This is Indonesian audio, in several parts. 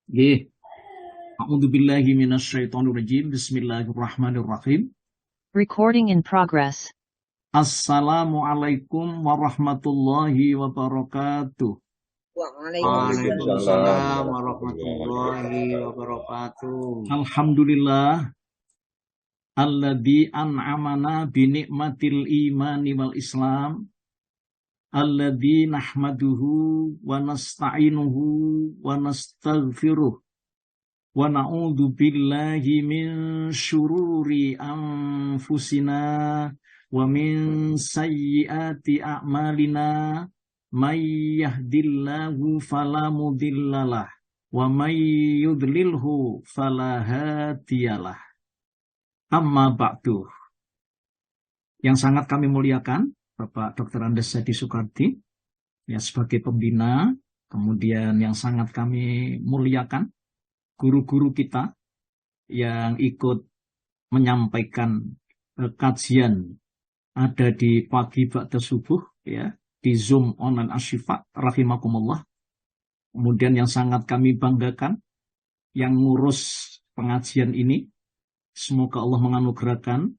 Nggih. A'udzubillahi minasyaitonirrajim. Bismillahirrahmanirrahim. Recording in progress. Assalamualaikum warahmatullahi wabarakatuh. Waalaikumsalam warahmatullahi wabarakatuh. Alhamdulillah alladzi an'amana bi ni'matil imani wal islam. Alladzi nahmaduhu wa nasta'inuhu wa nastaghfiruh. Wa na'udzu billahi min syururi anfusina wa min sayyiati a'malina. May yahdillahu fala mudhillalah wa may yudlilhu fala hadiyalah. Amma ba'du. Yang sangat kami muliakan Bapak Dr. Andes Sadi Soekardi ya sebagai pembina, kemudian yang sangat kami muliakan guru-guru kita yang ikut menyampaikan kajian ada di pagi ba'da subuh ya di Zoom online Asyifa rahimakumullah. Kemudian yang sangat kami banggakan yang ngurus pengajian ini, semoga Allah menganugerahkan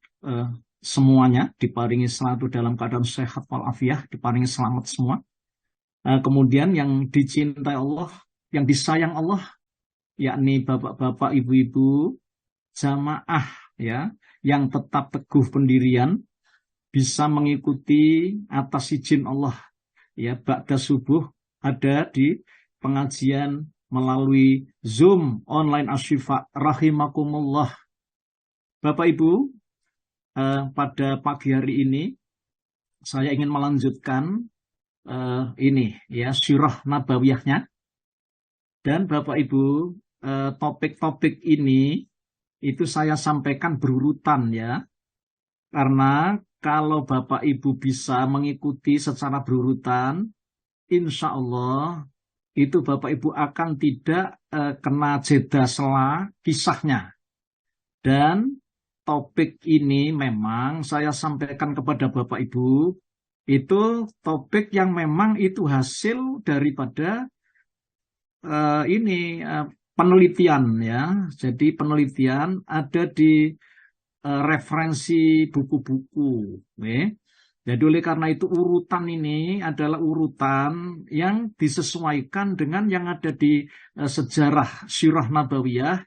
semuanya diparingi selalu dalam keadaan sehat walafiat, diparingi selamat semua. Kemudian yang dicintai Allah, yang disayang Allah, yakni bapak-bapak, ibu-ibu, jamaah ya, yang tetap teguh pendirian, bisa mengikuti atas izin Allah ya ba'da subuh ada di pengajian melalui Zoom online Asyifa rahimakumullah. Bapak Ibu, pada pagi hari ini saya ingin melanjutkan ini ya sirah nabawiyahnya. Dan Bapak Ibu, topik-topik ini itu saya sampaikan berurutan ya. Karena kalau Bapak Ibu bisa mengikuti secara berurutan, insya Allah itu Bapak Ibu akan tidak kena jeda sela kisahnya. Dan topik ini memang saya sampaikan kepada Bapak Ibu, itu topik yang memang itu hasil daripada penelitian ya. Jadi penelitian ada di referensi buku-buku. Jadi oleh karena itu urutan ini adalah urutan yang disesuaikan dengan yang ada di sejarah sirah nabawiyah.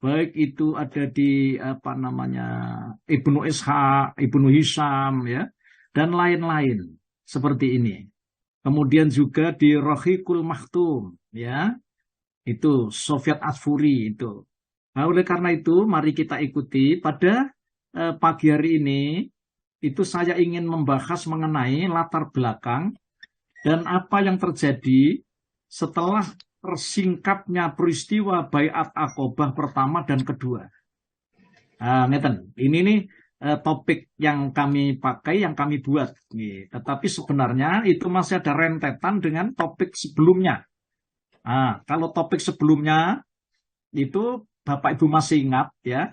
Baik itu ada di Ibnu Ishaq, Ibnu Hisham ya, dan lain-lain seperti ini. Kemudian juga di Rahiqul Maktum ya, itu Sofiat Asfuri itu. Nah, oleh karena itu mari kita ikuti pada pagi hari ini itu saya ingin membahas mengenai latar belakang dan apa yang terjadi setelah tersingkapnya peristiwa Baiat Aqobah pertama dan kedua. Ini nih topik yang kami pakai, yang kami buat. Tetapi sebenarnya itu masih ada rentetan dengan topik sebelumnya. Kalau topik sebelumnya itu Bapak Ibu masih ingat ya,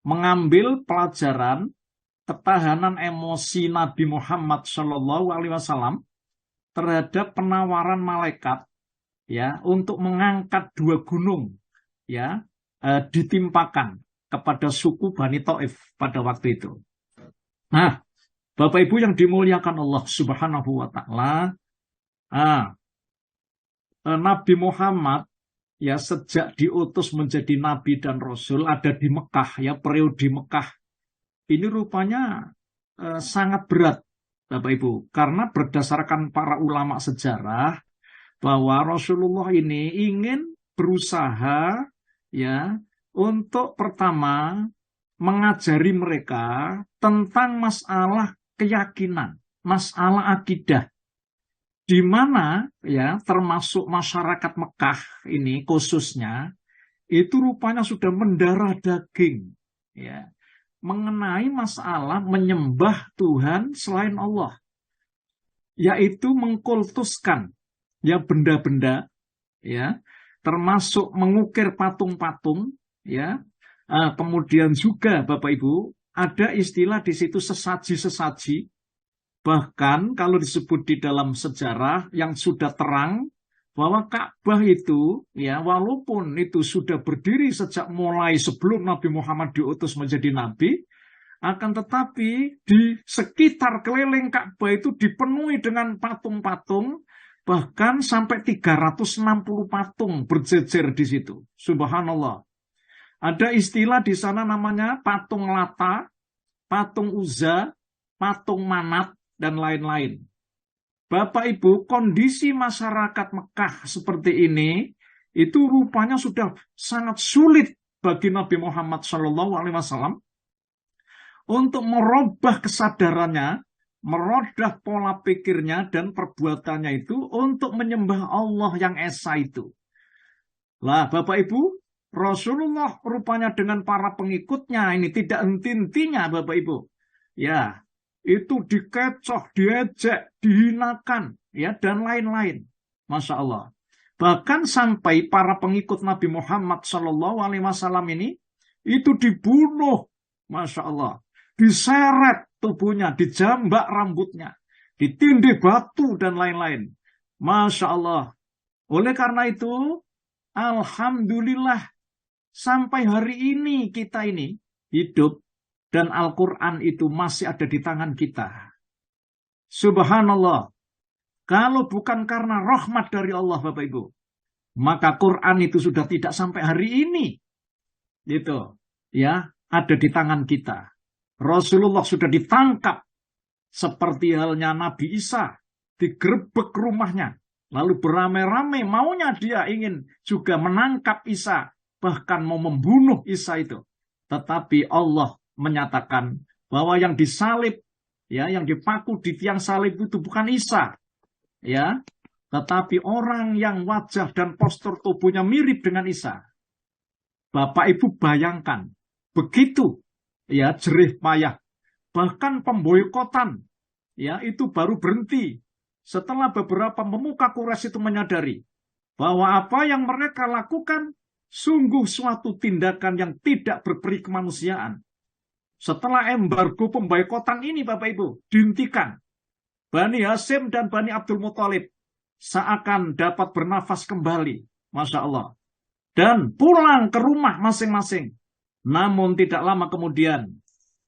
mengambil pelajaran ketahanan emosi Nabi Muhammad SAW terhadap penawaran malaikat ya untuk mengangkat dua gunung ya ditimpakan kepada suku Bani Thaif pada waktu itu. Nah, Bapak Ibu yang dimuliakan Allah Subhanahu wa taala, Nabi Muhammad ya sejak diutus menjadi nabi dan rasul ada di Mekah ya, periode Mekah ini rupanya sangat berat Bapak Ibu, karena berdasarkan para ulama sejarah bahwa Rasulullah ini ingin berusaha ya untuk pertama mengajari mereka tentang masalah keyakinan, masalah akidah, di mana ya termasuk masyarakat Mekah ini khususnya itu rupanya sudah mendarah daging ya mengenai masalah menyembah Tuhan selain Allah, yaitu mengkultuskan ya benda-benda ya termasuk mengukir patung-patung ya. Kemudian juga Bapak Ibu ada istilah di situ sesaji-sesaji. Bahkan kalau disebut di dalam sejarah yang sudah terang bahwa Ka'bah itu ya walaupun itu sudah berdiri sejak mulai sebelum Nabi Muhammad diutus menjadi nabi, akan tetapi di sekitar keliling Ka'bah itu dipenuhi dengan patung-patung, bahkan sampai 360 patung berjejer di situ. Subhanallah. Ada istilah di sana namanya patung Lata, patung Uzza, patung Manat, dan lain-lain. Bapak Ibu, kondisi masyarakat Mekah seperti ini, itu rupanya sudah sangat sulit bagi Nabi Muhammad SAW untuk merubah kesadarannya, merubah pola pikirnya dan perbuatannya itu untuk menyembah Allah yang Esa itu. Lah, Bapak Ibu, Rasulullah rupanya dengan para pengikutnya ini tidak henti-hentinya, Bapak Ibu. Ya, itu dikecoh, diejek, dihinakan, ya, dan lain-lain. Masya Allah. Bahkan sampai para pengikut Nabi Muhammad SAW ini, itu dibunuh, Masya Allah. Diseret tubuhnya, dijambak rambutnya, ditindih batu, dan lain-lain. Masya Allah. Oleh karena itu, alhamdulillah, sampai hari ini kita ini hidup, dan Al-Quran itu masih ada di tangan kita. Subhanallah. Kalau bukan karena rahmat dari Allah, Bapak Ibu, maka Quran itu sudah tidak sampai hari ini. Gitu. Ya, ada di tangan kita. Rasulullah sudah ditangkap. Seperti halnya Nabi Isa. Digerebek rumahnya. Lalu beramai-ramai maunya dia ingin juga menangkap Isa. Bahkan mau membunuh Isa itu. Tetapi Allah menyatakan bahwa yang disalib, ya, yang dipaku di tiang salib itu bukan Isa, ya, tetapi orang yang wajah dan postur tubuhnya mirip dengan Isa. Bapak Ibu bayangkan, begitu, ya, jerih payah, bahkan pemboikotan, ya, itu baru berhenti setelah beberapa pemuka Quraisy itu menyadari bahwa apa yang mereka lakukan sungguh suatu tindakan yang tidak berperi kemanusiaan. Setelah embargo pemboikotan ini, Bapak Ibu, dihentikan. Bani Hasyim dan Bani Abdul Muthalib seakan dapat bernafas kembali. Masya Allah. Dan pulang ke rumah masing-masing. Namun tidak lama kemudian,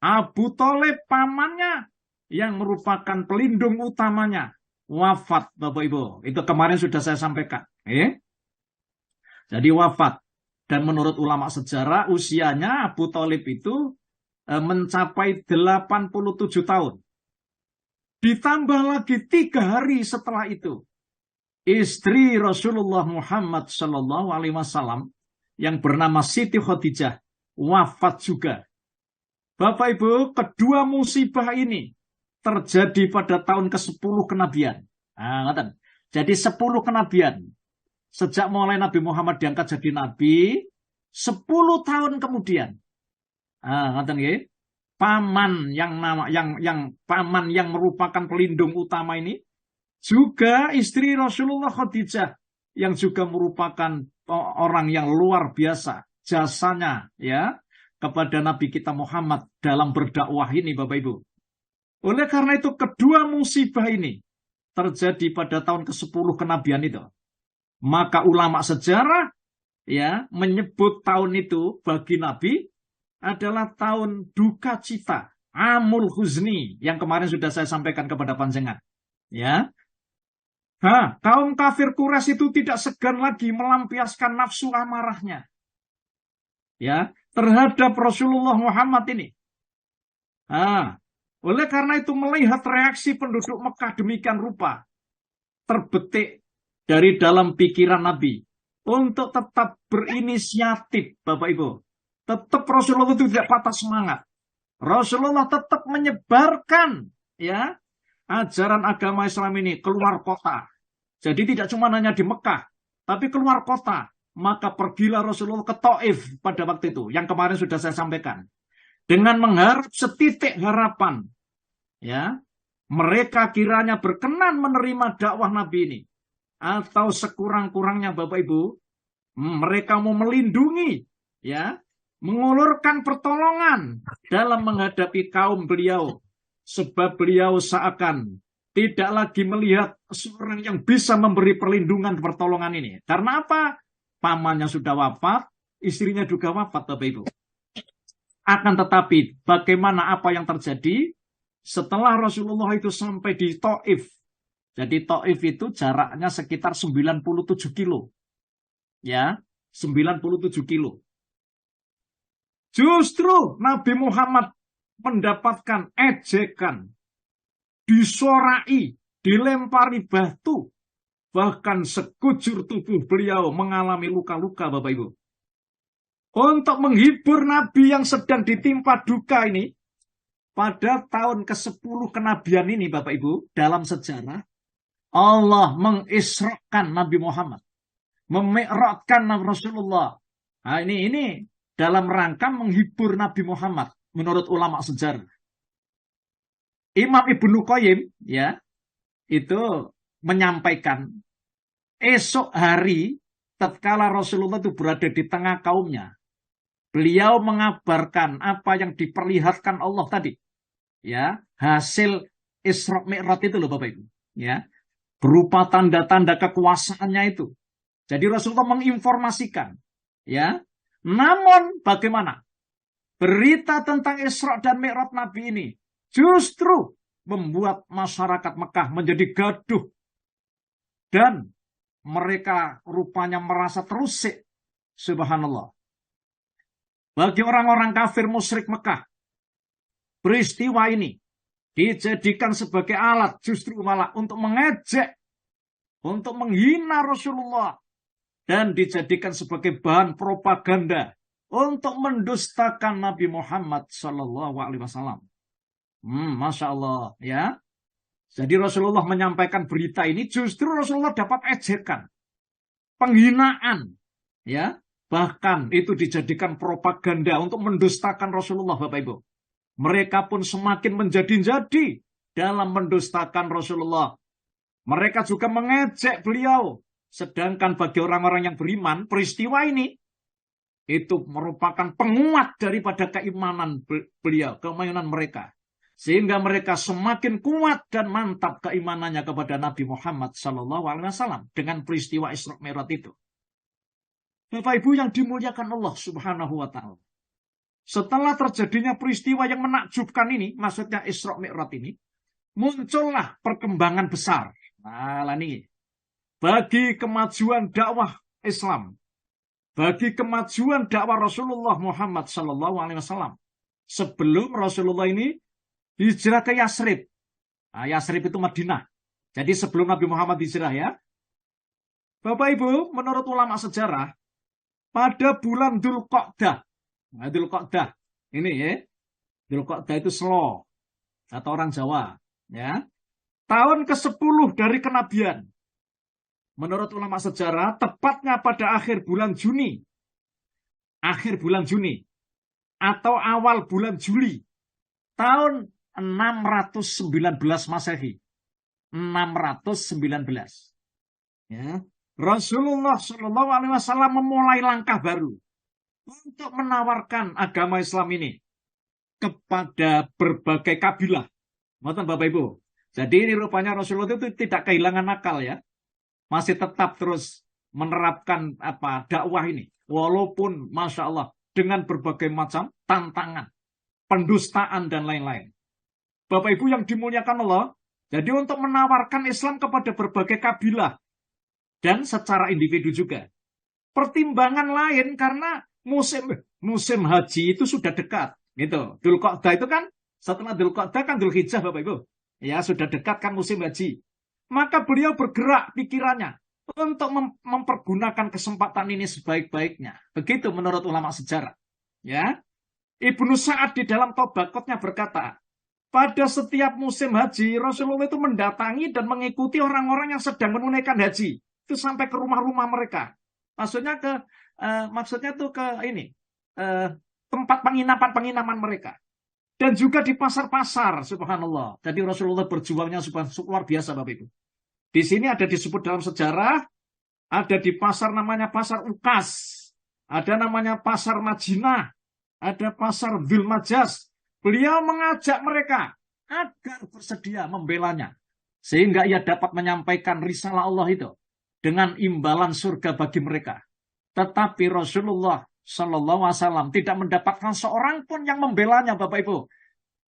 Abu Thalib pamannya yang merupakan pelindung utamanya wafat, Bapak Ibu. Itu kemarin sudah saya sampaikan. Jadi wafat. Dan menurut ulama sejarah, usianya Abu Thalib itu mencapai 87 tahun. Ditambah lagi 3 hari setelah itu, istri Rasulullah Muhammad SAW yang bernama Siti Khadijah wafat juga. Bapak Ibu, kedua musibah ini terjadi pada tahun ke-10 kenabian. Jadi 10 kenabian. Sejak mulai Nabi Muhammad diangkat jadi nabi, 10 tahun kemudian. Paman paman yang merupakan pelindung utama ini juga istri Rasulullah Khadijah yang juga merupakan orang yang luar biasa jasanya, ya, kepada Nabi kita Muhammad dalam berdakwah ini, Bapak Ibu. Oleh karena itu kedua musibah ini terjadi pada tahun ke-10 kenabian itu. Maka ulama sejarah, ya, menyebut tahun itu bagi Nabi adalah tahun duka cita, Amul Huzni, yang kemarin sudah saya sampaikan kepada panjenengan. Ya, kaum kafir Quraisy itu tidak segan lagi melampiaskan nafsu amarahnya, ya, terhadap Rasulullah Muhammad ini. Oleh karena itu melihat reaksi penduduk Mekah demikian rupa, terbetik dari dalam pikiran Nabi untuk tetap berinisiatif, Bapak Ibu. Tetap Rasulullah itu tidak patah semangat. Rasulullah tetap menyebarkan, ya, ajaran agama Islam ini keluar kota. Jadi tidak cuma hanya di Mekah, tapi keluar kota. Maka pergilah Rasulullah ke Taif pada waktu itu, yang kemarin sudah saya sampaikan. Dengan mengharap setitik harapan, ya, mereka kiranya berkenan menerima dakwah Nabi ini. Atau sekurang-kurangnya, Bapak Ibu, mereka mau melindungi, ya, mengulurkan pertolongan dalam menghadapi kaum beliau, sebab beliau seakan tidak lagi melihat seorang yang bisa memberi perlindungan pertolongan ini. Karena apa? Pamannya sudah wafat, istrinya juga wafat, Bapak Ibu. Akan tetapi, bagaimana apa yang terjadi setelah Rasulullah itu sampai di Taif. Jadi Taif itu jaraknya sekitar 97 kilo. Ya, 97 kilo. Justru Nabi Muhammad mendapatkan ejekan, disorai, dilempari batu, bahkan sekujur tubuh beliau mengalami luka-luka, Bapak Ibu. Untuk menghibur Nabi yang sedang ditimpa duka ini, pada tahun ke-10 kenabian ini, Bapak Ibu, dalam sejarah, Allah mengisrakan Nabi Muhammad, memi'rajkan Nabi Rasulullah. Nah, ini dalam rangka menghibur Nabi Muhammad menurut ulama sejarah. Imam Ibnu Qayyim ya itu menyampaikan esok hari tatkala Rasulullah itu berada di tengah kaumnya, beliau mengabarkan apa yang diperlihatkan Allah tadi. Ya, hasil Isra Mi'raj itu loh Bapak Ibu, ya. Berupa tanda-tanda kekuasaannya itu. Jadi Rasulullah menginformasikan, ya. Namun bagaimana? Berita tentang Isra dan Mi'raj Nabi ini justru membuat masyarakat Mekah menjadi gaduh. Dan mereka rupanya merasa terusik. Subhanallah. Bagi orang-orang kafir musyrik Mekah, peristiwa ini dijadikan sebagai alat justru malah untuk mengejek, untuk menghina Rasulullah. Dan dijadikan sebagai bahan propaganda untuk mendustakan Nabi Muhammad SAW. Masya Allah, ya. Jadi Rasulullah menyampaikan berita ini, justru Rasulullah dapat ejekan, penghinaan, ya. Bahkan itu dijadikan propaganda untuk mendustakan Rasulullah, Bapak Ibu. Mereka pun semakin menjadi-jadi dalam mendustakan Rasulullah. Mereka juga mengejek beliau. Sedangkan bagi orang-orang yang beriman, peristiwa ini itu merupakan penguat daripada keimanan beliau, keimanan mereka. Sehingga mereka semakin kuat dan mantap keimanannya kepada Nabi Muhammad SAW dengan peristiwa Isra Mi'raj itu. Bapak Ibu yang dimuliakan Allah Subhanahu wa Ta'ala. Setelah terjadinya peristiwa yang menakjubkan ini, maksudnya Isra Mi'raj ini, muncullah perkembangan besar. Nah, ini bagi kemajuan dakwah Islam, bagi kemajuan dakwah Rasulullah Muhammad SAW. Sebelum Rasulullah ini hijrah ke Yasrib. Nah, Yasrib itu Madinah. Jadi sebelum Nabi Muhammad hijrah ya. Bapak Ibu, menurut ulama sejarah, pada bulan Dzulqa'dah. Nah, Dzulqa'dah ini ya. Dzulqa'dah itu Selo atau orang Jawa, ya. Tahun ke-10 dari kenabian. Menurut ulama sejarah, tepatnya pada akhir bulan Juni. Akhir bulan Juni. Atau awal bulan Juli. Tahun 619 Masehi. 619. Ya. Rasulullah SAW memulai langkah baru untuk menawarkan agama Islam ini kepada berbagai kabilah. Maksudnya Bapak Ibu. Jadi ini rupanya Rasulullah itu tidak kehilangan akal ya. Masih tetap terus menerapkan dakwah ini. Walaupun Masya Allah dengan berbagai macam tantangan, pendustaan dan lain-lain. Bapak Ibu yang dimuliakan Allah, jadi untuk menawarkan Islam kepada berbagai kabilah dan secara individu juga. Pertimbangan lain karena musim haji itu sudah dekat, gitu. Dzulqa'dah itu kan setelah Dzulqa'dah kan Dzulhijjah Bapak Ibu. Ya sudah dekat kan musim haji. Maka beliau bergerak pikirannya untuk mempergunakan kesempatan ini sebaik-baiknya. Begitu menurut ulama sejarah. Ya, Ibnu Sa'ad di dalam Tobaqotnya berkata, pada setiap musim haji Rasulullah itu mendatangi dan mengikuti orang-orang yang sedang menunaikan haji. Itu sampai ke rumah-rumah mereka. Maksudnya ke ini tempat penginapan mereka. Dan juga di pasar-pasar, subhanallah. Jadi Rasulullah berjuangnya luar biasa, Bapak Ibu. Di sini ada disebut dalam sejarah, ada di pasar namanya Pasar Ukas, ada namanya Pasar Madinah, ada Pasar Dzulmajaz. Beliau mengajak mereka agar bersedia membelanya. sehingga ia dapat menyampaikan risalah Allah itu dengan imbalan surga bagi mereka. Tetapi Rasulullah Shallallahu Alaihi Wasallam tidak mendapatkan seorang pun yang membelanya, Bapak Ibu.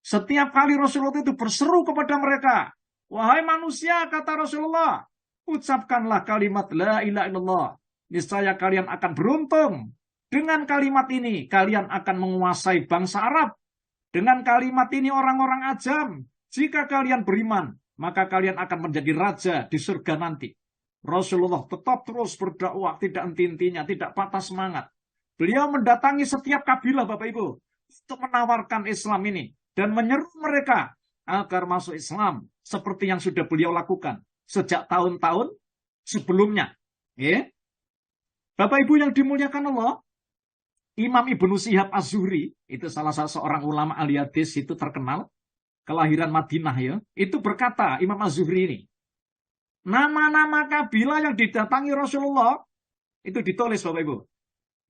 Setiap kali Rasulullah itu berseru kepada mereka, wahai manusia, kata Rasulullah, ucapkanlah kalimat la ilaha illallah. Niscaya kalian akan beruntung. Dengan kalimat ini, kalian akan menguasai bangsa Arab. Dengan kalimat ini orang-orang ajam. Jika kalian beriman, maka kalian akan menjadi raja di surga nanti. Rasulullah tetap terus berdakwah, tidak henti-hentinya, tidak patah semangat. Beliau mendatangi setiap kabilah, Bapak Ibu, untuk menawarkan Islam ini dan menyeru mereka agar masuk Islam seperti yang sudah beliau lakukan sejak tahun-tahun sebelumnya. Bapak Ibu yang dimuliakan Allah, Imam Ibnu Syihab Az-Zuhri, itu salah satu seorang ulama ahli hadis itu terkenal, kelahiran Madinah ya, itu berkata, Imam Az-Zuhri ini, nama-nama kabilah yang didatangi Rasulullah, itu ditulis Bapak Ibu,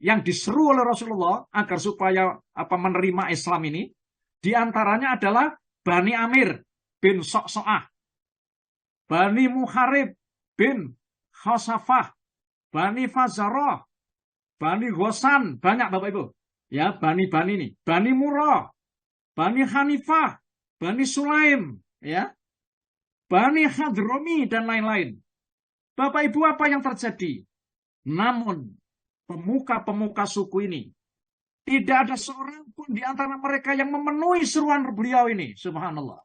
yang diseru oleh Rasulullah agar supaya menerima Islam ini, diantaranya adalah Bani Amir bin So'so'ah, Bani Muharib bin Khosafah, Bani Fazarah, Bani Ghosan, banyak Bapak Ibu. Ya, Bani-Bani ini. Bani Murrah, Bani Hanifah, Bani Sulaim, ya. Bani Hadromi, dan lain-lain. Bapak Ibu, apa yang terjadi? Namun, pemuka-pemuka suku ini, tidak ada seorang pun di antara mereka yang memenuhi seruan beliau ini. Subhanallah.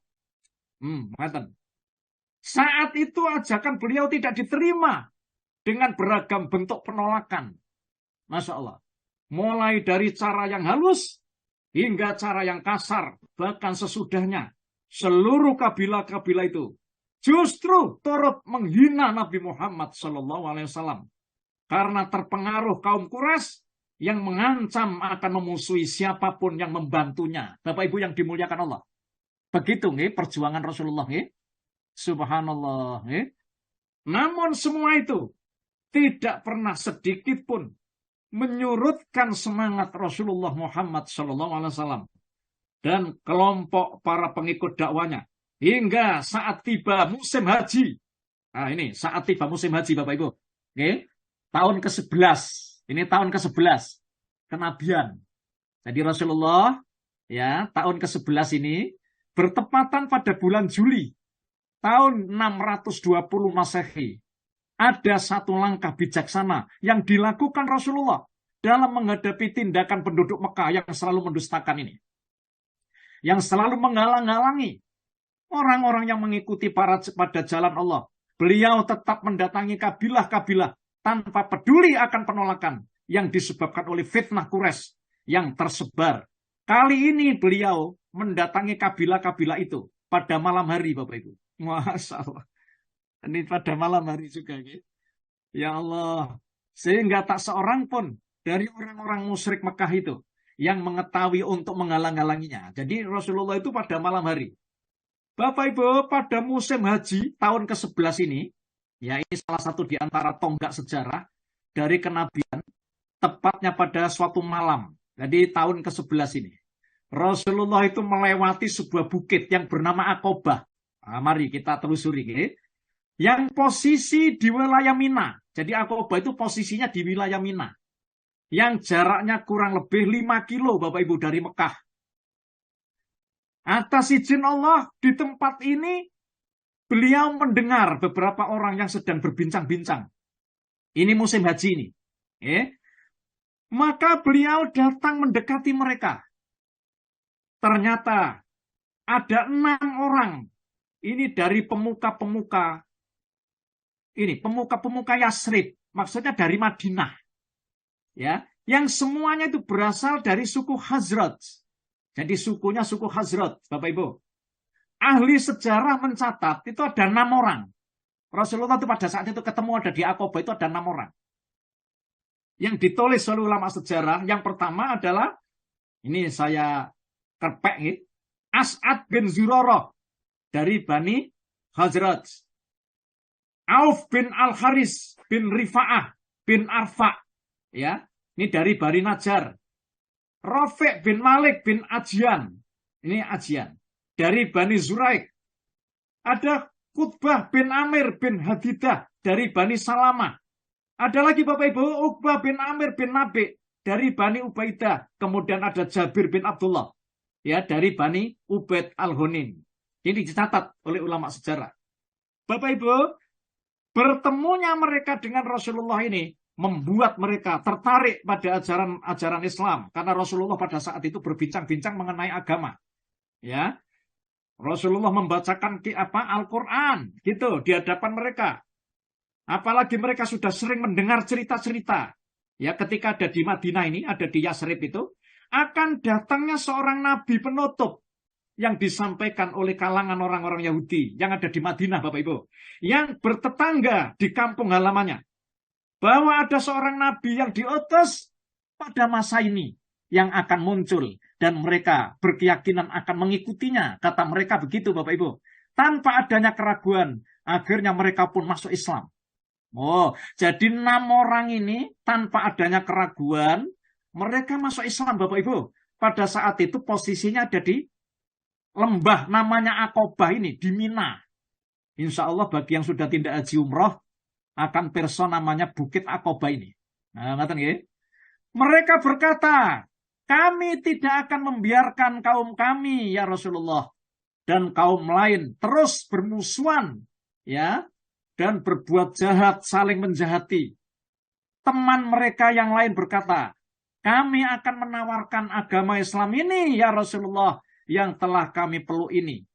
Saat itu ajakan beliau tidak diterima dengan beragam bentuk penolakan. Masya Allah. Mulai dari cara yang halus hingga cara yang kasar. Bahkan sesudahnya. Seluruh kabilah-kabilah itu justru turut menghina Nabi Muhammad SAW. Karena terpengaruh kaum Quraisy yang mengancam akan memusuhi siapapun yang membantunya. Bapak Ibu yang dimuliakan Allah. Begitu perjuangan Rasulullah. Subhanallah. Namun semua itu tidak pernah sedikit pun menyurutkan semangat Rasulullah Muhammad SAW dan kelompok para pengikut dakwanya hingga saat tiba musim haji. Nah ini saat tiba musim haji Bapak Ibu. Tahun ke-11. Ini tahun ke-11 kenabian. Jadi Rasulullah ya tahun ke-11 ini bertepatan pada bulan Juli tahun 620 Masehi. Ada satu langkah bijaksana yang dilakukan Rasulullah dalam menghadapi tindakan penduduk Mekah yang selalu mendustakan ini. Yang selalu menghalang-halangi orang-orang yang mengikuti pada jalan Allah. Beliau tetap mendatangi kabilah-kabilah tanpa peduli akan penolakan yang disebabkan oleh fitnah Quraisy yang tersebar. Kali ini beliau mendatangi kabilah-kabilah itu pada malam hari, Bapak Ibu. Masya Allah. Ini pada malam hari juga. Ya Allah. Sehingga tak seorang pun dari orang-orang musyrik Mekah itu yang mengetahui untuk menghalang-halanginya. Jadi Rasulullah itu pada malam hari. Bapak Ibu, pada musim haji tahun ke-11 ini, ya ini salah satu di antara tonggak sejarah dari kenabian, tepatnya pada suatu malam. Jadi tahun ke-11 ini. Rasulullah itu melewati sebuah bukit yang bernama Aqobah. Nah, mari kita telusuri. Yang posisi di wilayah Mina. Jadi Aqobah itu posisinya di wilayah Mina. Yang jaraknya kurang lebih 5 kilo Bapak Ibu dari Mekah. Atas izin Allah di tempat ini beliau mendengar beberapa orang yang sedang berbincang-bincang. Ini musim haji ini. Maka beliau datang mendekati mereka. Ternyata ada 6 orang. Ini dari pemuka-pemuka. Ini pemuka-pemuka Yasrib, maksudnya dari Madinah. Ya, yang semuanya itu berasal dari suku Khazraj. Jadi sukunya suku Khazraj, Bapak Ibu. Ahli sejarah mencatat itu ada 6 orang. Rasulullah itu pada saat itu ketemu ada di Aqobah itu ada 6 orang. Yang ditulis oleh ulama sejarah, yang pertama adalah, ini saya kerpek, As'ad bin Zurarah dari Bani Khazraj. Auf bin Al-Haris bin Rifa'ah bin Arfa. Ya, ini dari Bani Najjar. Rafi' bin Malik bin Ajyan. Ini Ajyan. Dari Bani Zuraik. Ada Qutbah bin Amir bin Hadidah dari Bani Salamah. Ada lagi Bapak Ibu, Uqbah bin Amir bin Nabi dari Bani Ubaidah. Kemudian ada Jabir bin Abdullah ya dari Bani Ubaid al-Ghanim. Ini dicatat oleh ulama sejarah. Bapak Ibu, bertemunya mereka dengan Rasulullah ini membuat mereka tertarik pada ajaran Islam karena Rasulullah pada saat itu berbincang-bincang mengenai agama. Ya. Rasulullah membacakan Al-Qur'an gitu di hadapan mereka. Apalagi mereka sudah sering mendengar cerita-cerita. Ya, ketika ada di Madinah ini, ada di Yasrib itu, akan datangnya seorang nabi penutup yang disampaikan oleh kalangan orang-orang Yahudi yang ada di Madinah, Bapak Ibu, yang bertetangga di kampung halamannya. Bahwa ada seorang nabi yang diutus pada masa ini yang akan muncul dan mereka berkeyakinan akan mengikutinya. Kata mereka begitu, Bapak Ibu. Tanpa adanya keraguan, akhirnya mereka pun masuk Islam. Oh, jadi 6 orang ini tanpa adanya keraguan, mereka masuk Islam, Bapak Ibu. Pada saat itu posisinya ada di lembah namanya Aqobah ini, di Mina. Insya Allah bagi yang sudah tidak haji umroh, akan perso namanya Bukit Aqobah ini. Nah, ngerti nggih? Mereka berkata, kami tidak akan membiarkan kaum kami, ya Rasulullah, dan kaum lain terus bermusuhan, ya, dan berbuat jahat, saling menjahati. Teman mereka yang lain berkata, kami akan menawarkan agama Islam ini, ya Rasulullah, yang telah kami peluk ini.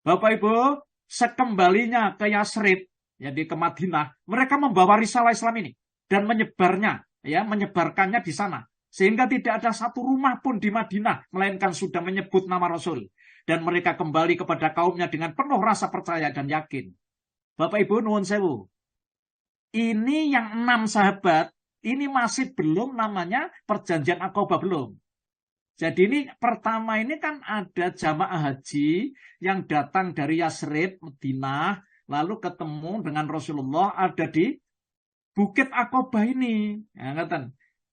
Bapak Ibu, sekembalinya ke Yasrib, jadi ke Madinah, mereka membawa risalah Islam ini dan menyebarnya, ya, menyebarkannya di sana. Sehingga tidak ada satu rumah pun di Madinah, melainkan sudah menyebut nama Rasul. Dan mereka kembali kepada kaumnya dengan penuh rasa percaya dan yakin. Bapak Ibu, nuwun sewu. Ini yang 6 sahabat, ini masih belum namanya perjanjian Aqobah, belum. Jadi ini pertama ini kan ada jamaah haji yang datang dari Yasrib, Madinah, lalu ketemu dengan Rasulullah ada di Bukit Aqobah ini. Ya,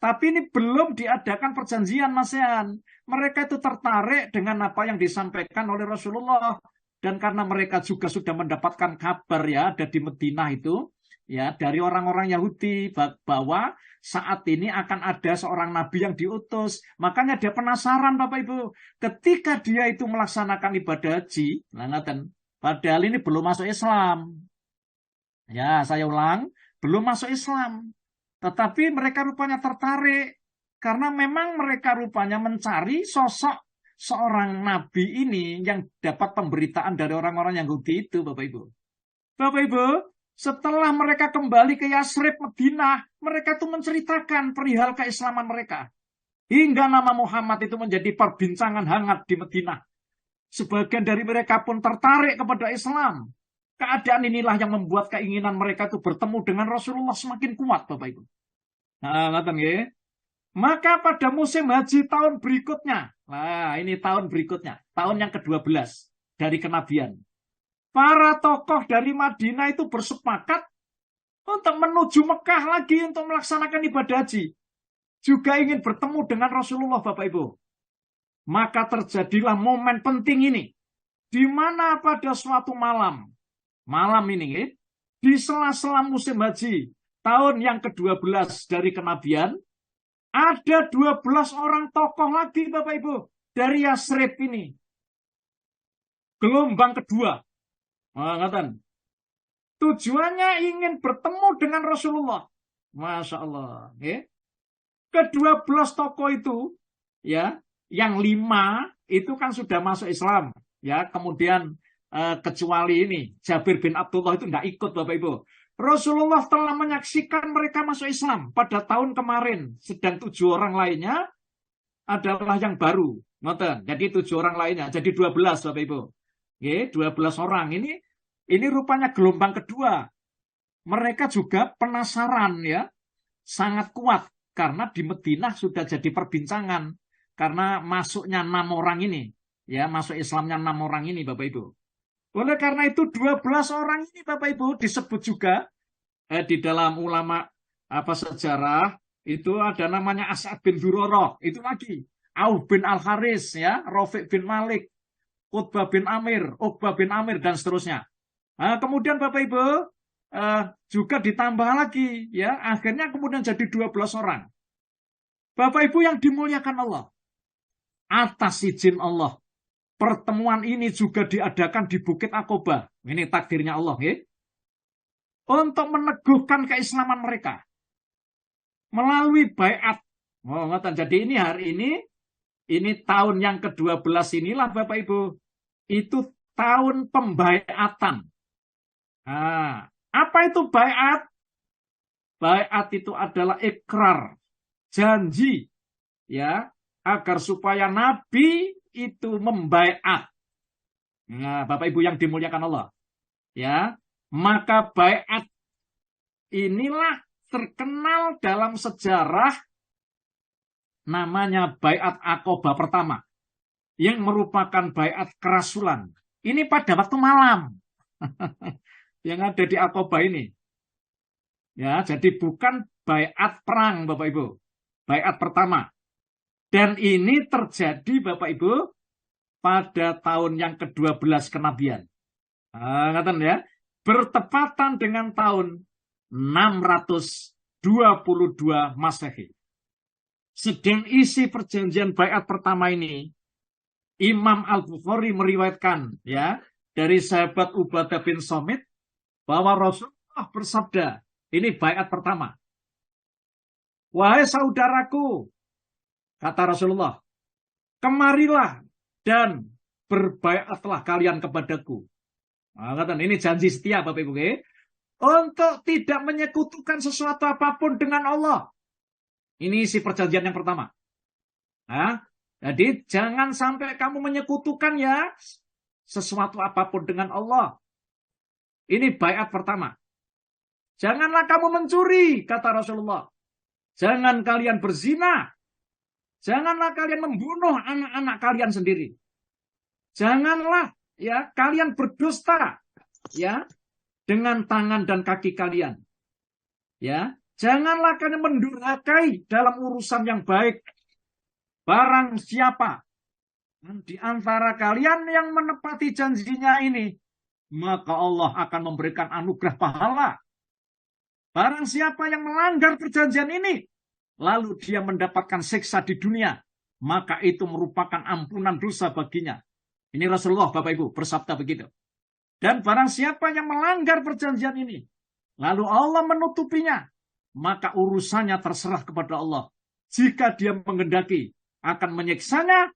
tapi ini belum diadakan perjanjian, Mas Yan. Mereka itu tertarik dengan apa yang disampaikan oleh Rasulullah. Dan karena mereka juga sudah mendapatkan kabar ya, ada di Madinah itu, ya, dari orang-orang Yahudi bahwa saat ini akan ada seorang nabi yang diutus. Makanya dia penasaran, Bapak Ibu. Ketika dia itu melaksanakan ibadah haji, padahal ini belum masuk Islam. Ya, saya ulang, belum masuk Islam. Tetapi mereka rupanya tertarik. Karena memang mereka rupanya mencari sosok seorang nabi ini yang dapat pemberitaan dari orang-orang Yahudi itu, Bapak Ibu. Bapak Ibu, setelah mereka kembali ke Yasrib, Madinah, mereka tuh menceritakan perihal keislaman mereka. Hingga nama Muhammad itu menjadi perbincangan hangat di Madinah. Sebagian dari mereka pun tertarik kepada Islam. Keadaan inilah yang membuat keinginan mereka itu bertemu dengan Rasulullah semakin kuat, Bapak Ibu. Nah, ngaten nggih. Maka pada musim haji tahun berikutnya, nah ini tahun berikutnya, tahun yang ke-12 dari kenabian. Para tokoh dari Madinah itu bersepakat untuk menuju Mekah lagi untuk melaksanakan ibadah haji. Juga ingin bertemu dengan Rasulullah, Bapak Ibu. Maka terjadilah momen penting ini, di mana pada suatu malam ini, di sela-sela musim haji, tahun yang ke-12 dari kenabian, ada 12 orang tokoh lagi, Bapak Ibu, dari Yasrib ini. Gelombang kedua. Tujuannya ingin bertemu dengan Rasulullah. Masya Allah. Ke-12 tokoh itu, ya, yang 5 itu kan sudah masuk Islam. Ya, kemudian kecuali ini, Jabir bin Abdullah itu tidak ikut, Bapak Ibu. Rasulullah telah menyaksikan mereka masuk Islam pada tahun kemarin. Sedang 7 orang lainnya adalah yang baru. Jadi 7 orang lainnya. Jadi 12, Bapak Ibu. 12 orang. Ini rupanya gelombang kedua. Mereka juga penasaran ya. Sangat kuat. Karena di Madinah sudah jadi perbincangan. Karena masuknya 6 orang ini. Ya, masuk Islamnya 6 orang ini, Bapak Ibu. Oleh karena itu 12 orang ini, Bapak Ibu, disebut juga di dalam ulama sejarah itu ada namanya As'ad bin Zurarah, itu lagi Auf bin Al-Haris, ya, Rafiq bin Malik, Qutbah bin Amir, Uqbah bin Amir dan seterusnya. Nah, kemudian Bapak Ibu juga ditambah lagi ya, akhirnya kemudian jadi 12 orang. Bapak Ibu yang dimuliakan Allah, atas izin Allah, pertemuan ini juga diadakan di Bukit Aqobah. Ini takdirnya Allah ya. Untuk meneguhkan keislaman mereka melalui baiat. Oh, jadi ini hari ini tahun yang ke-12 inilah Bapak Ibu. Itu tahun pembaiatan. Nah, apa itu baiat? Baiat itu adalah ikrar, janji, ya, agar supaya Nabi itu membaiat. Nah, Bapak Ibu yang dimuliakan Allah, ya, maka baiat inilah terkenal dalam sejarah namanya baiat Aqobah pertama, yang merupakan baiat kerasulan. Ini pada waktu malam yang ada di Aqobah ini. Ya, jadi bukan baiat perang Bapak Ibu. Baiat pertama. Dan ini terjadi Bapak Ibu pada tahun yang ke-12 kenabian. Ngatan ya. Bertepatan dengan tahun 622 Masehi. Sedang isi perjanjian baiat pertama ini, Imam Al-Bukhari meriwayatkan ya dari sahabat Ubadah bin Samit bahwa Rasulullah bersabda, ini baiat pertama. Wahai saudaraku, kata Rasulullah, kemarilah dan berbaiatlah kalian kepadaku. Nah, ini janji setia Bapak Ibu, untuk tidak menyekutukan sesuatu apapun dengan Allah. Ini isi perjanjian yang pertama. Nah, jadi jangan sampai kamu menyekutukan ya sesuatu apapun dengan Allah. Ini baiat pertama. Janganlah kamu mencuri, kata Rasulullah. Jangan kalian berzina. Janganlah kalian membunuh anak-anak kalian sendiri. Janganlah ya kalian berdusta ya dengan tangan dan kaki kalian. Ya, janganlah kalian mendurhakai dalam urusan yang baik. Barang siapa di antara kalian yang menepati janjinya ini, maka Allah akan memberikan anugerah pahala. Barang siapa yang melanggar perjanjian ini, lalu dia mendapatkan siksa di dunia, maka itu merupakan ampunan dosa baginya. Ini Rasulullah Bapak Ibu bersabda begitu. Dan barang siapa yang melanggar perjanjian ini, lalu Allah menutupinya, maka urusannya terserah kepada Allah. Jika dia menghendaki akan menyiksanya,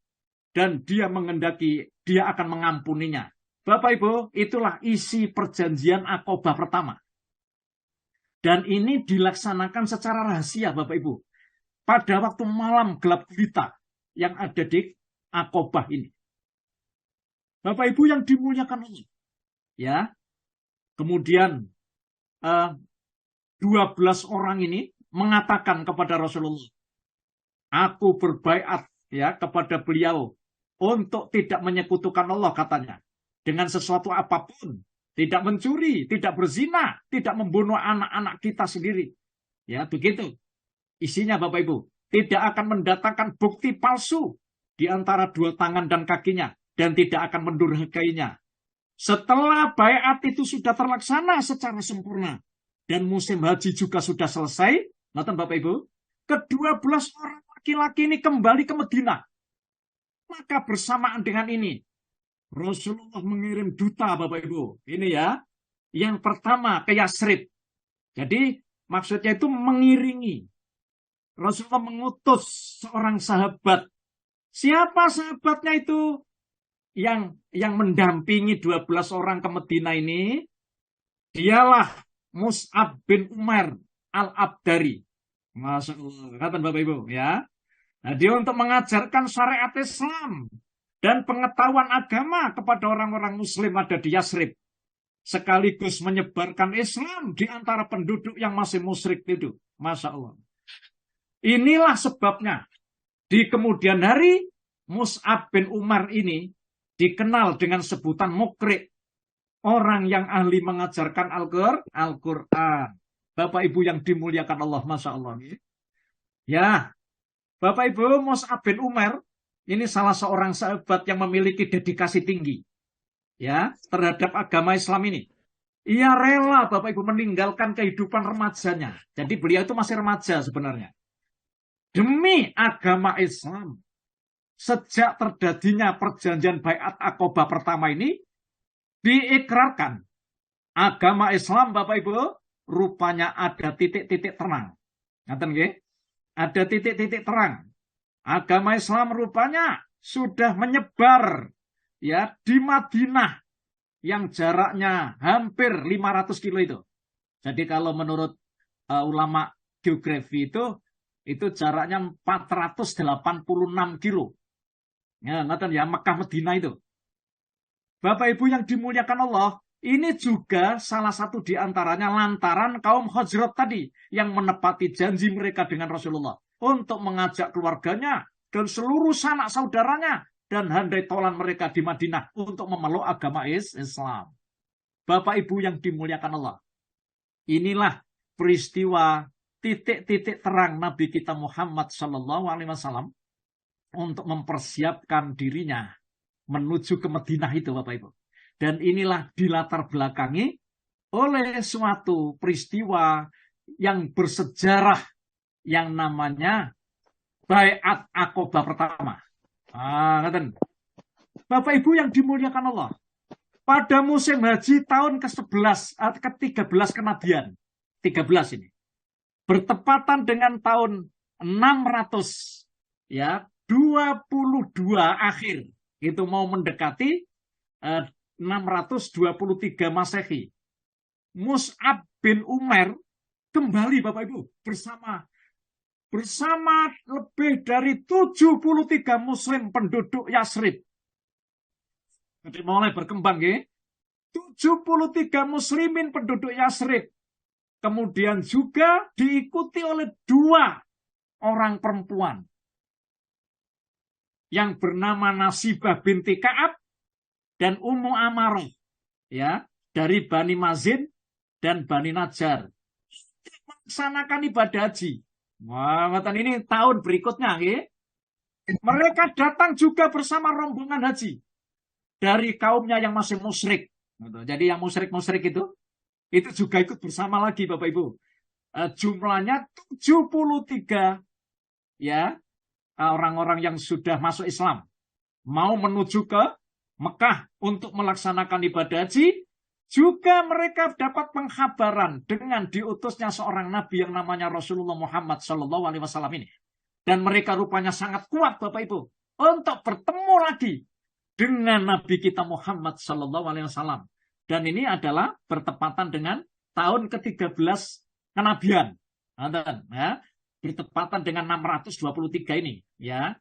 dan dia menghendaki dia akan mengampuninya. Bapak Ibu, itulah isi perjanjian Aqobah pertama. Dan ini dilaksanakan secara rahasia Bapak Ibu. Pada waktu malam gelap gulita yang ada di Aqobah ini. Bapak Ibu yang dimuliakan Allah. Ya. Kemudian 12 orang ini mengatakan kepada Rasulullah, aku berbaiat ya kepada beliau untuk tidak menyekutukan Allah katanya dengan sesuatu apapun. Tidak mencuri, tidak berzina, tidak membunuh anak-anak kita sendiri. Ya, begitu. Isinya Bapak Ibu, tidak akan mendatangkan bukti palsu di antara dua tangan dan kakinya dan tidak akan mendurhakainya. Setelah baiat itu sudah terlaksana secara sempurna dan musim haji juga sudah selesai, nonton Bapak Ibu, ke-12 orang laki-laki ini kembali ke Madinah. Maka bersamaan dengan ini, Rasulullah mengirim duta Bapak Ibu. Ini ya. Yang pertama ke Yasrib. Jadi maksudnya itu mengiringi. Rasulullah mengutus seorang sahabat. Siapa sahabatnya itu? Yang mendampingi 12 orang ke Madinah ini. Dialah Mus'ab bin Umar Al-Abdari. Masya Allah. Kata Bapak Ibu ya. Nah, dia untuk mengajarkan syariat Islam dan pengetahuan agama kepada orang-orang muslim ada di Yasrib. Sekaligus menyebarkan Islam di antara penduduk yang masih musyrik itu. Masya Allah. Inilah sebabnya di kemudian hari Mus'ab bin Umar ini dikenal dengan sebutan mukri. Orang yang ahli mengajarkan Al-Quran. Bapak Ibu yang dimuliakan Allah. Masya Allah. Ya, Bapak Ibu, Mus'ab bin Umar ini salah seorang sahabat yang memiliki dedikasi tinggi ya terhadap agama Islam ini. Ia rela Bapak Ibu meninggalkan kehidupan remajanya. Jadi beliau itu masih remaja sebenarnya. Demi agama Islam. Sejak terjadinya perjanjian Baiat Aqobah pertama ini diikrarkan. Agama Islam Bapak Ibu rupanya ada titik-titik terang. Ngaten nggih? Ada titik-titik terang. Agama Islam rupanya sudah menyebar ya di Madinah yang jaraknya hampir 500 kilo itu. Jadi kalau menurut ulama geografi itu jaraknya 486 kilo. Ya, ngaten ya Mekah Madinah itu. Bapak Ibu yang dimuliakan Allah, ini juga salah satu di antaranya lantaran kaum Hajrat tadi yang menepati janji mereka dengan Rasulullah untuk mengajak keluarganya dan seluruh sanak saudaranya dan handai tolan mereka di Madinah untuk memeluk agama Islam. Bapak Ibu yang dimuliakan Allah, inilah peristiwa titik-titik terang Nabi kita Muhammad SAW untuk mempersiapkan dirinya menuju ke Madinah itu Bapak Ibu. Dan inilah dilatar belakangi oleh suatu peristiwa yang bersejarah yang namanya Baiat Aqobah pertama. Bapak Ibu yang dimuliakan Allah, pada musim haji tahun ke-11 atau ke-13 kenabian, 13 ini, bertepatan dengan tahun 600 ya 22 akhir, itu mau mendekati 623 Masehi. Mus'ab bin Umair kembali Bapak Ibu bersama lebih dari 73 muslim penduduk Yasrib. Jadi mulai berkembang ya. 73 muslimin penduduk Yasrib. Kemudian juga diikuti oleh 2 orang perempuan yang bernama Nasibah binti Ka'ab dan Ummu Amarah ya, dari Bani Mazin dan Bani Najjar melaksanakan ibadah haji. Wah, ini tahun berikutnya ya. Mereka datang juga bersama rombongan haji dari kaumnya yang masih musyrik. Jadi yang musyrik-musyrik itu juga ikut bersama lagi Bapak Ibu. Jumlahnya 73 ya, orang-orang yang sudah masuk Islam mau menuju ke Mekah untuk melaksanakan ibadah haji. Juga mereka dapat pengkhabaran dengan diutusnya seorang nabi yang namanya Rasulullah Muhammad SAW ini. Dan mereka rupanya sangat kuat Bapak Ibu untuk bertemu lagi dengan Nabi kita Muhammad SAW. Dan ini adalah bertepatan dengan tahun ke-13 kenabian. Ya, bertepatan dengan 623 ini. Ya.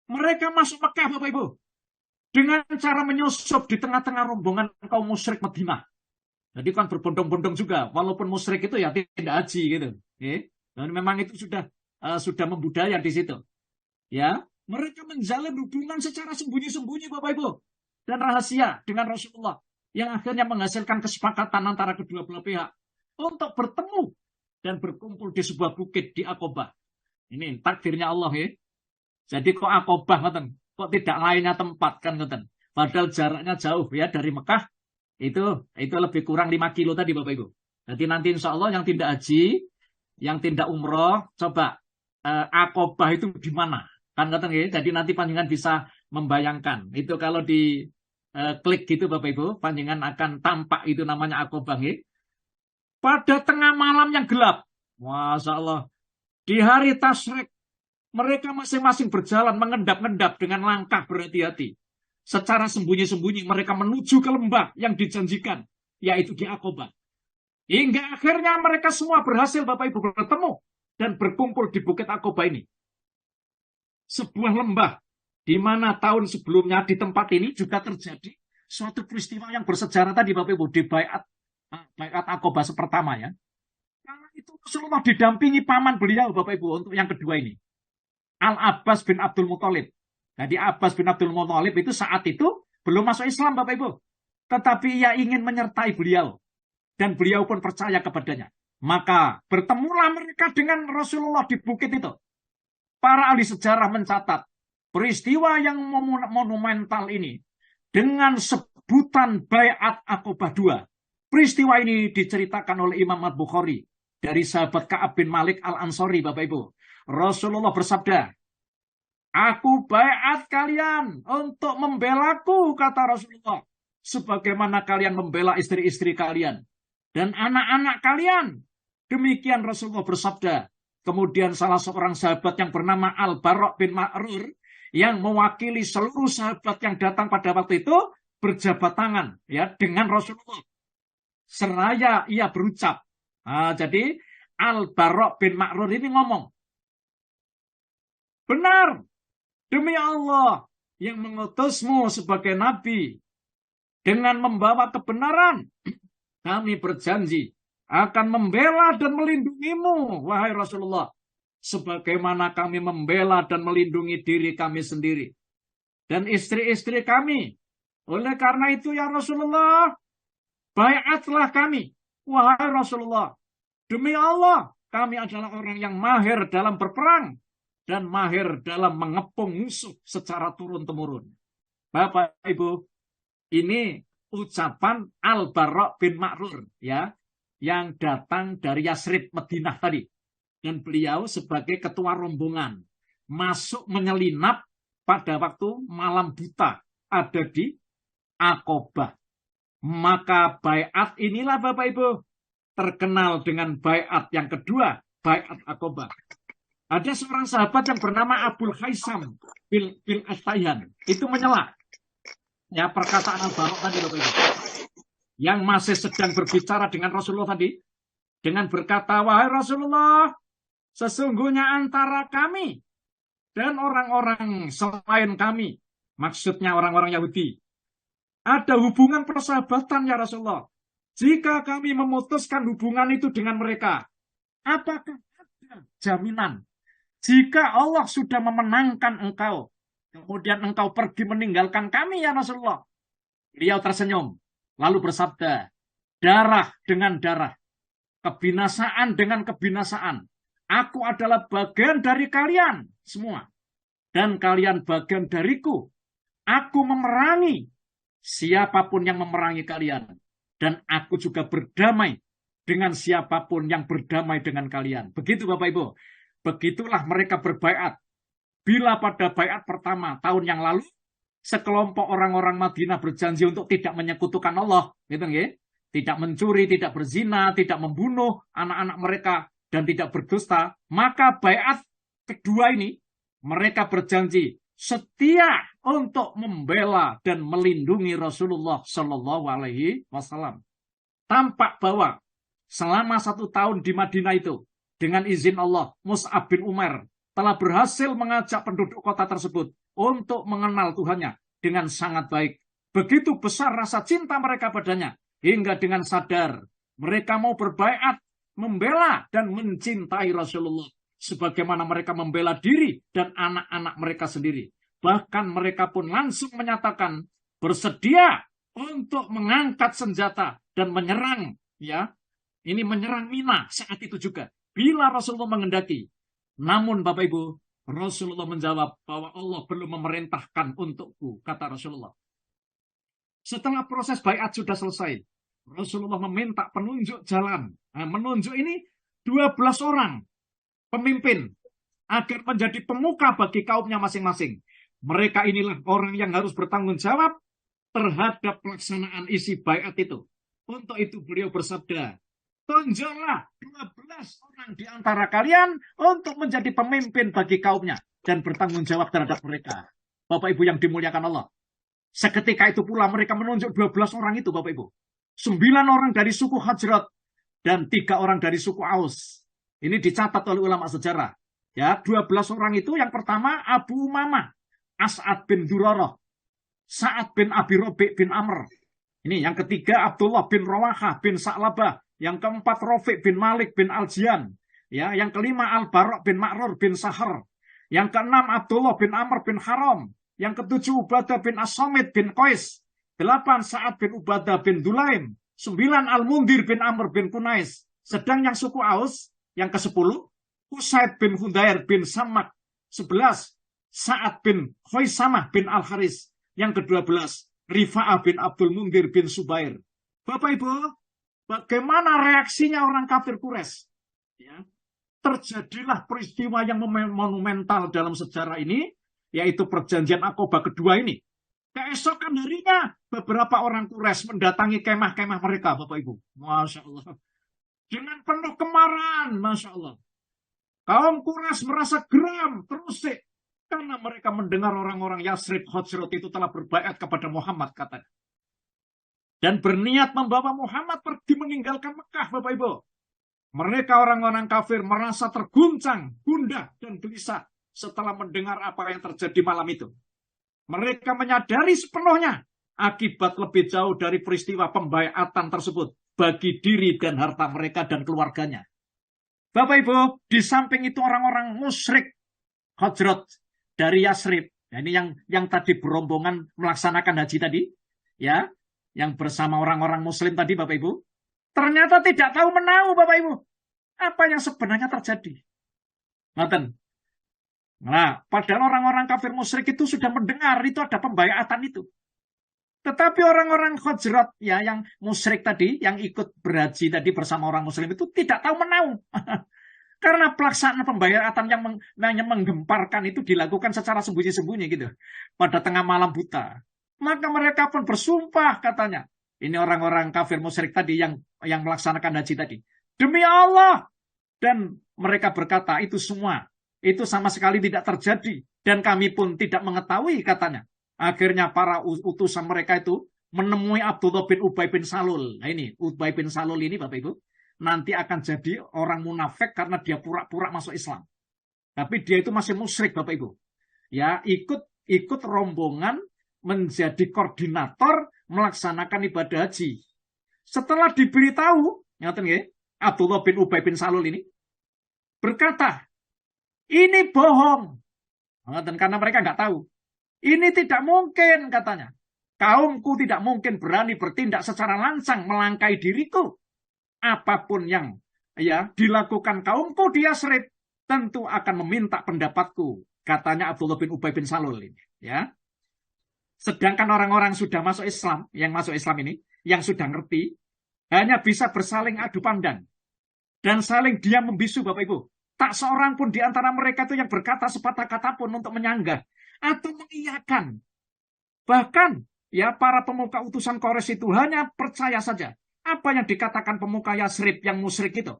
Mereka masuk Mekah Bapak Ibu dengan cara menyusup di tengah-tengah rombongan kaum musyrik Madinah. Jadi kan berbondong-bondong juga, walaupun musyrik itu ya tidak haji gitu. Dan memang itu sudah membudaya di situ. Ya, mereka menjalin hubungan secara sembunyi-sembunyi Bapak Ibu dan rahasia dengan Rasulullah yang akhirnya menghasilkan kesepakatan antara kedua belah pihak untuk bertemu dan berkumpul di sebuah bukit di Aqobah. Ini takdirnya Allah ya. Jadi kok Aqobah ngoten? Kok tidak lainnya tempat kan ngoten. Padahal jaraknya jauh ya dari Mekah itu lebih kurang 5 kilo tadi Bapak Ibu. Jadi nanti insya Allah yang tidak haji, yang tidak umroh, coba Aqobah itu di mana? Kan ngoten ya. Jadi nanti panjenengan bisa membayangkan. Itu kalau di klik gitu Bapak Ibu, panjenengan akan tampak itu namanya Aqobah ya. Pada tengah malam yang gelap. Masya Allah. Di hari tasyrik mereka masing-masing berjalan mengendap-endap dengan langkah berhati-hati. Secara sembunyi-sembunyi mereka menuju ke lembah yang dijanjikan, yaitu di Aqobah. Hingga akhirnya mereka semua berhasil Bapak Ibu bertemu dan berkumpul di Bukit Aqobah ini. Sebuah lembah di mana tahun sebelumnya di tempat ini juga terjadi suatu peristiwa yang bersejarah tadi Bapak Ibu di Baiat Aqobah pertama ya. Karena itu Rasulullah didampingi paman beliau Bapak Ibu untuk yang kedua ini. Al-Abbas bin Abdul Muthalib. Jadi Abbas bin Abdul Muthalib itu saat itu belum masuk Islam Bapak Ibu. Tetapi ia ingin menyertai beliau. Dan beliau pun percaya kepadanya. Maka bertemulah mereka dengan Rasulullah di bukit itu. Para ahli sejarah mencatat peristiwa yang monumental ini dengan sebutan Baiat Aqobah II. Peristiwa ini diceritakan oleh Imam Al-Bukhari dari sahabat Ka'ab bin Malik Al-Ansori, Bapak Ibu. Rasulullah bersabda, aku baiat kalian untuk membelaku, kata Rasulullah. Sebagaimana kalian membela istri-istri kalian dan anak-anak kalian. Demikian Rasulullah bersabda. Kemudian salah seorang sahabat yang bernama Al-Bara' bin Ma'rur, yang mewakili seluruh sahabat yang datang pada waktu itu, berjabat tangan ya dengan Rasulullah. Seraya ia berucap. Jadi Al-Bara' bin Ma'rur ini ngomong, benar, demi Allah yang mengutusmu sebagai nabi dengan membawa kebenaran, kami berjanji akan membela dan melindungimu, wahai Rasulullah, sebagaimana kami membela dan melindungi diri kami sendiri dan istri-istri kami. Oleh karena itu ya Rasulullah, baiatlah kami, wahai Rasulullah. Demi Allah, kami adalah orang yang mahir dalam berperang dan mahir dalam mengepung musuh secara turun-temurun. Bapak Ibu, ini ucapan Al-Bara' bin Ma'rur ya, yang datang dari Yasrib, Madinah tadi. Dan beliau sebagai ketua rombongan masuk menyelinap pada waktu malam buta ada di Aqabah. Maka baiat inilah Bapak Ibu terkenal dengan baiat yang kedua, baiat Aqabah. Ada seorang sahabat yang bernama Abul Haisam bin Astayhan. Itu menyela ya perkataan Al-Bara' tadi Bapak Ibu, yang masih sedang berbicara dengan Rasulullah tadi, dengan berkata, wahai Rasulullah, sesungguhnya antara kami dan orang-orang selain kami, maksudnya orang-orang Yahudi, ada hubungan persahabatan ya Rasulullah. Jika kami memutuskan hubungan itu dengan mereka, apakah ada jaminan jika Allah sudah memenangkan engkau, kemudian engkau pergi meninggalkan kami ya Rasulullah? Beliau tersenyum, lalu bersabda, darah dengan darah, kebinasaan dengan kebinasaan. Aku adalah bagian dari kalian semua, dan kalian bagian dariku. Aku memerangi siapapun yang memerangi kalian, dan aku juga berdamai dengan siapapun yang berdamai dengan kalian. Begitu Bapak Ibu. Begitulah mereka berbaiat. Bila pada baiat pertama tahun yang lalu, sekelompok orang-orang Madinah berjanji untuk tidak menyekutukan Allah, gitu ya, tidak mencuri, tidak berzina, tidak membunuh anak-anak mereka, dan tidak berdusta. Maka baiat kedua ini, mereka berjanji setia untuk membela dan melindungi Rasulullah Shallallahu Alaihi Wasallam. Tampak bahwa selama 1 tahun di Madinah itu, dengan izin Allah, Mus'ab bin Umar telah berhasil mengajak penduduk kota tersebut untuk mengenal Tuhannya dengan sangat baik. Begitu besar rasa cinta mereka padanya, hingga dengan sadar mereka mau berbaiat, membela dan mencintai Rasulullah, sebagaimana mereka membela diri dan anak-anak mereka sendiri. Bahkan mereka pun langsung menyatakan bersedia untuk mengangkat senjata dan menyerang, ya. Ini menyerang Mina saat itu juga, bila Rasulullah mengendaki. Namun Bapak Ibu, Rasulullah menjawab bahwa Allah belum memerintahkan untukku, kata Rasulullah. Setelah proses baiat sudah selesai, Rasulullah meminta penunjuk jalan. Nah, menunjuk ini 12 orang pemimpin agar menjadi pemuka bagi kaumnya masing-masing. Mereka inilah orang yang harus bertanggung jawab terhadap pelaksanaan isi baiat itu. Untuk itu beliau bersabda, tunjuklah 12 orang di antara kalian untuk menjadi pemimpin bagi kaumnya dan bertanggung jawab terhadap mereka. Bapak Ibu yang dimuliakan Allah. Seketika itu pula mereka menunjuk 12 orang itu, Bapak Ibu. 9 orang dari suku Hajrat dan 3 orang dari suku Aus. Ini dicatat oleh ulama sejarah. Ya, 12 orang itu yang pertama Abu Umamah, As'ad bin Durarah, Sa'ad bin Abi Rabi' bin Amr. Ini yang ketiga Abdullah bin Rawahah bin Sa'labah. Yang keempat Rafiq bin Malik bin Al-Jian. Ya, yang kelima Al-Bara' bin Ma'rur bin Sahar. Yang keenam Abdullah bin Amr bin Haram. Yang ketujuh Ubadah bin As-Samit bin Qais. 8 Sa'ad bin Ubadah bin Dulaim. 9 Al-Mundir bin Amr bin Kunais. Sedang yang suku Aus, yang ke-10 Usaid bin Hudair bin Samak. 11 Sa'ad bin Khaisamah bin Al-Haris. Yang ke-12 Rifa'ah bin Abdul Mundir bin Subair. Bapak Ibu, Bagaimana reaksinya orang kafir Quraisy? Ya. Terjadilah peristiwa yang monumental dalam sejarah ini, yaitu perjanjian Aqabah kedua ini. Keesokan harinya, beberapa orang Quraisy mendatangi kemah-kemah mereka, Bapak Ibu. Masya Allah. Dengan penuh kemarahan, Masya Allah. Kaum Quraisy merasa geram, terusik. Karena mereka mendengar orang-orang Yasrib Hajrat itu telah berbaiat kepada Muhammad, katanya. Dan berniat membawa Muhammad pergi meninggalkan Mekah, Bapak Ibu. Mereka orang-orang kafir merasa terguncang, gundah, dan gelisah setelah mendengar apa yang terjadi malam itu. Mereka menyadari sepenuhnya akibat lebih jauh dari peristiwa pembaiatan tersebut bagi diri dan harta mereka dan keluarganya. Bapak Ibu, di samping itu orang-orang musyrik Hajrat dari Yasrib, ini yang tadi berombongan melaksanakan haji tadi, ya, yang bersama orang-orang Muslim tadi, Bapak Ibu, ternyata tidak tahu menahu, Bapak Ibu, apa yang sebenarnya terjadi. Ngoten. Nah, padahal orang-orang kafir musyrik itu sudah mendengar itu ada pembaiatan itu. Tetapi orang-orang Hajrat, ya, yang musyrik tadi, yang ikut berhaji tadi bersama orang Muslim itu tidak tahu menahu. Karena pelaksanaan pembaiatan yang menggemparkan itu dilakukan secara sembunyi-sembunyi gitu, pada tengah malam buta. Maka mereka pun bersumpah, katanya. Ini orang-orang kafir musyrik tadi yang melaksanakan haji tadi. Demi Allah. Dan mereka berkata, itu semua. Itu sama sekali tidak terjadi. Dan kami pun tidak mengetahui, katanya. Akhirnya para utusan mereka itu menemui Abdullah bin Ubay bin Salul. Nah ini, Ubay bin Salul ini, Bapak Ibu, nanti akan jadi orang munafik karena dia pura-pura masuk Islam. Tapi dia itu masih musyrik, Bapak Ibu. Ya, ikut rombongan menjadi koordinator melaksanakan ibadah haji. Setelah diberitahu, Abdullah bin Ubay bin Salul ini berkata, ini bohong. Karena mereka nggak tahu. Ini tidak mungkin, katanya. Kaumku tidak mungkin berani bertindak secara lancang melangkai diriku. Apapun yang dilakukan kaumku di Yasrib tentu akan meminta pendapatku, katanya Abdullah bin Ubay bin Salul ini. Ya. Sedangkan orang-orang sudah masuk Islam, yang masuk Islam ini, yang sudah ngerti, hanya bisa bersaling adu pandang dan saling diam membisu, Bapak Ibu. Tak seorang pun di antara mereka itu yang berkata sepatah kata pun untuk menyanggah atau mengiyakan. Bahkan ya para pemuka utusan Quraisy itu hanya percaya saja apa yang dikatakan pemuka Yasrib yang musyrik itu.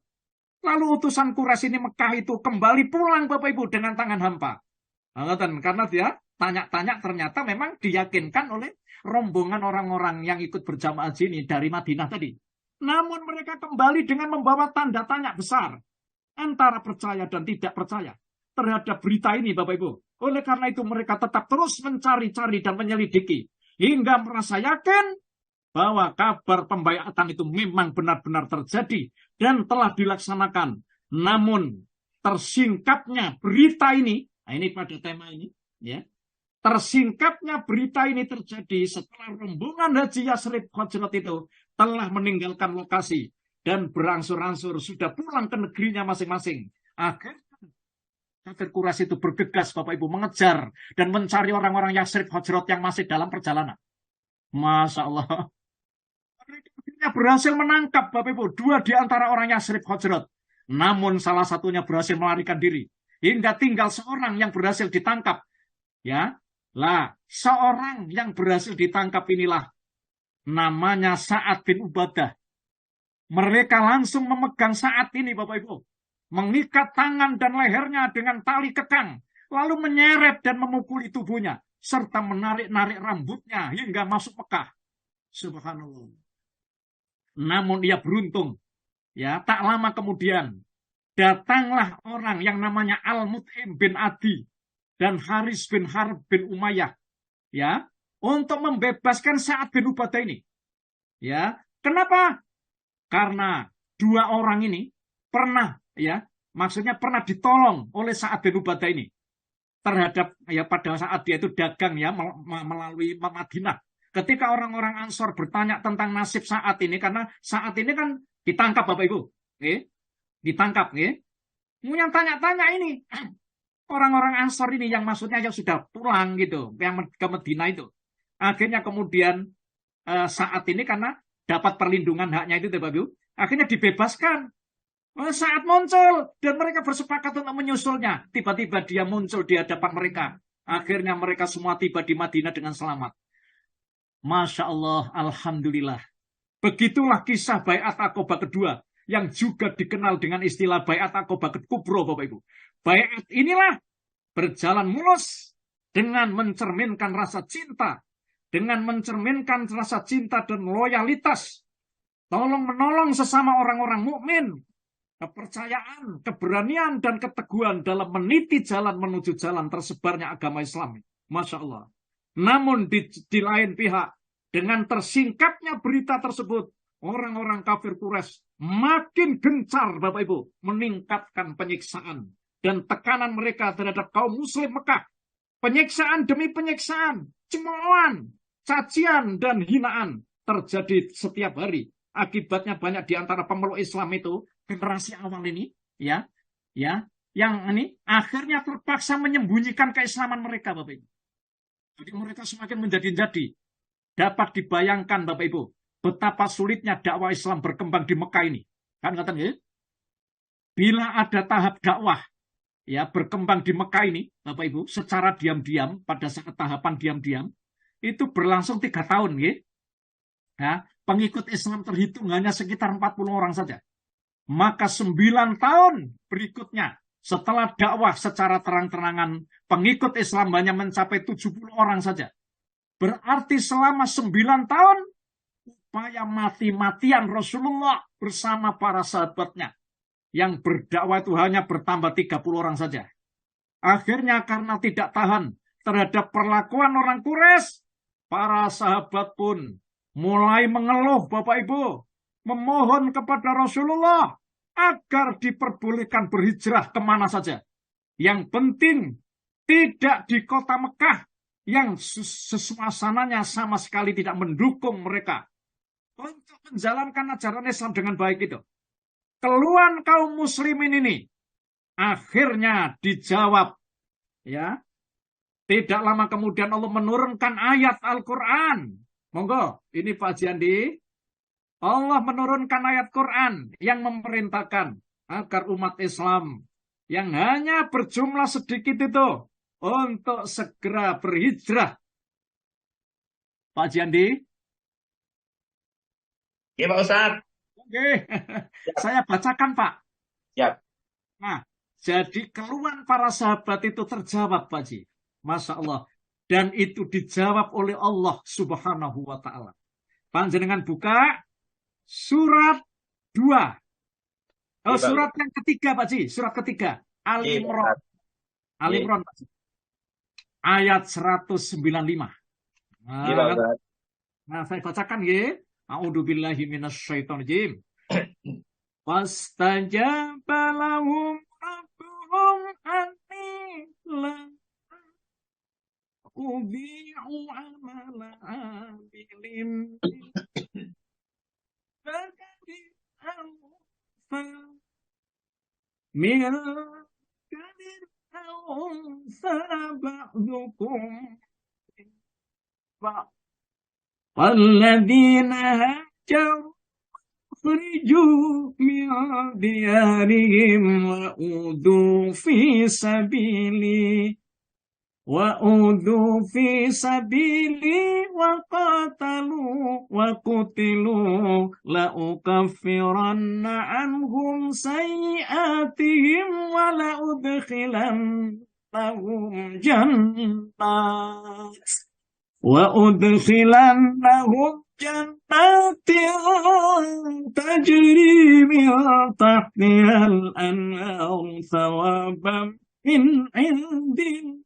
Lalu utusan Quraisy ini Mekah itu kembali pulang, Bapak Ibu, dengan tangan hampa. Karena dia tanya-tanya ternyata memang diyakinkan oleh rombongan orang-orang yang ikut berjamaah haji ini dari Madinah tadi. Namun mereka kembali dengan membawa tanda tanya besar antara percaya dan tidak percaya terhadap berita ini, Bapak Ibu. Oleh karena itu mereka tetap terus mencari-cari dan menyelidiki hingga merasa yakin bahwa kabar pembaiatan itu memang benar-benar terjadi dan telah dilaksanakan. Namun tersingkapnya berita ini, nah ini pada tema ini, ya, tersingkapnya berita ini terjadi setelah rombongan Haji Yasrib Hajrat itu telah meninggalkan lokasi dan berangsur-angsur sudah pulang ke negerinya masing-masing. Akhirnya kafir Quraisy itu bergegas, Bapak Ibu, mengejar dan mencari orang-orang Yasrib Hajrat yang masih dalam perjalanan. Masya Allah. Mereka berhasil menangkap, Bapak Ibu, 2 di antara orang Yasrib Hajrat. Namun salah satunya berhasil melarikan diri. Hingga tinggal seorang yang berhasil ditangkap. Ya, lah, seorang yang berhasil ditangkap inilah namanya Sa'ad bin Ubadah. Mereka langsung memegang Sa'ad ini, Bapak Ibu, mengikat tangan dan lehernya dengan tali kekang, lalu menyeret dan memukuli tubuhnya, serta menarik-narik rambutnya hingga masuk Mekah. Subhanallah. Namun ia beruntung, ya, tak lama kemudian datanglah orang yang namanya Al-Mut'im bin Adi dan Haris bin Harb bin Umayyah, ya, untuk membebaskan Sa'ad bin Ubadah ini. Ya, kenapa? Karena 2 orang ini pernah, ya, maksudnya pernah ditolong oleh Sa'ad bin Ubadah ini terhadap, ya, pada saat dia itu dagang, ya, melalui Madinah. Ketika orang-orang Ansor bertanya tentang nasib Sa'ad ini, karena Sa'ad ini kan ditangkap, Bapak Ibu, ditangkap, yang tanya-tanya ini orang-orang Ansor ini yang maksudnya yang sudah pulang gitu, yang ke Madinah itu. Akhirnya kemudian Sa'ad ini karena dapat perlindungan haknya itu, Bapak Ibu. Akhirnya dibebaskan. Saat muncul dan mereka bersepakat untuk menyusulnya, tiba-tiba dia muncul di hadapan mereka. Akhirnya mereka semua tiba di Madinah dengan selamat. Masya Allah, Alhamdulillah. Begitulah kisah Baiat Aqobah kedua yang juga dikenal dengan istilah Baiat Aqobah Kubro, Bapak Ibu. Baiat inilah berjalan mulus dengan mencerminkan rasa cinta, dengan mencerminkan rasa cinta dan loyalitas, tolong menolong sesama orang-orang mukmin, kepercayaan, keberanian, dan keteguhan dalam meniti jalan menuju jalan tersebarnya agama Islam. Masya Allah. Namun di lain pihak, dengan tersingkapnya berita tersebut, orang-orang kafir Quraisy makin gencar, Bapak Ibu, meningkatkan penyiksaan dan tekanan mereka terhadap kaum muslim Mekah. Penyiksaan demi penyiksaan, cemoohan, cacian, dan hinaan terjadi setiap hari. Akibatnya banyak di antara pemeluk Islam itu, generasi awal ini, yang ini akhirnya terpaksa menyembunyikan keislaman mereka, Bapak Ibu. Jadi mereka semakin menjadi-jadi. Dapat dibayangkan, Bapak Ibu, betapa sulitnya dakwah Islam berkembang di Mekah ini. Kan katanya, bila ada tahap dakwah berkembang di Mekah ini, Bapak Ibu, secara diam-diam, pada saat tahapan diam-diam, itu berlangsung 3 tahun. Pengikut Islam terhitung hanya sekitar 40 orang saja. Maka 9 tahun berikutnya, setelah dakwah secara terang-terangan, pengikut Islam hanya mencapai 70 orang saja. Berarti selama 9 tahun, upaya mati-matian Rasulullah bersama para sahabatnya yang berdakwah itu hanya bertambah 30 orang saja. Akhirnya karena tidak tahan terhadap perlakuan orang Quraisy, para sahabat pun mulai mengeluh, Bapak Ibu, memohon kepada Rasulullah agar diperbolehkan berhijrah kemana saja. Yang penting tidak di kota Mekah yang suasananya sama sekali tidak mendukung mereka untuk menjalankan ajaran Islam dengan baik itu. Keluhan kaum muslimin ini akhirnya dijawab. Tidak lama kemudian Allah menurunkan ayat Al-Quran. Monggo, ini Pak Jiandi. Allah menurunkan ayat Quran yang memerintahkan agar umat Islam yang hanya berjumlah sedikit itu untuk segera berhijrah. Pak Jiandi? Iya Pak Ustadz. Oke, saya bacakan Pak. Siap. Nah, jadi keluhan para sahabat itu terjawab Pak Ji. Masya Allah. Dan itu dijawab oleh Allah Subhanahu wa Ta'ala. Panjenengan buka surat 2. Surat yang ketiga Pak Ji. Surat ketiga. Al-Imran. Al-Imran Pak Ji. Ayat 195. Nah, saya bacakan ya. A'udzubillahi minasyaitonirrajim. Fastajaba lahum rabbuhum anni la udhi'u amala amilin min kadir ba'dukum والذين هاجروا أخرجوا من ديارهم وأوذوا في سبيلي وقاتلوا وقتلوا لأكفرن عنهم سيئاتهم ولأدخلنهم جنات تجري من تحتها الأنهار ثوابا من عند الله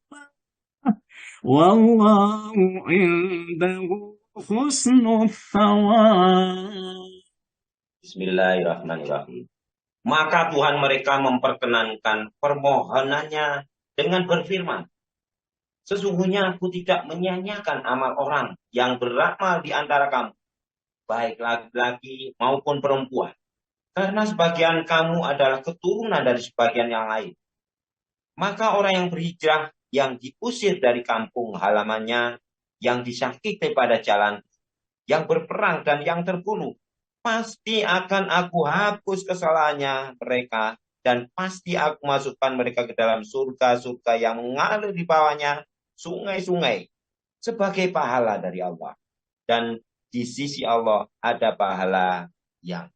والله عنده حسن الثواب. Bismillahirrahmanirrahim. Maka Tuhan mereka memperkenankan permohonannya dengan berfirman, sesungguhnya aku tidak menyia-nyiakan amal orang yang beramal di antara kamu, baik laki-laki maupun perempuan, karena sebagian kamu adalah keturunan dari sebagian yang lain. Maka orang yang berhijrah, yang diusir dari kampung halamannya, yang disakiti pada jalan, yang berperang dan yang terbunuh. Pasti akan aku hapus kesalahannya mereka, dan pasti aku masukkan mereka ke dalam surga-surga yang mengalir di bawahnya sungai-sungai sebagai pahala dari Allah. Dan di sisi Allah ada pahala yang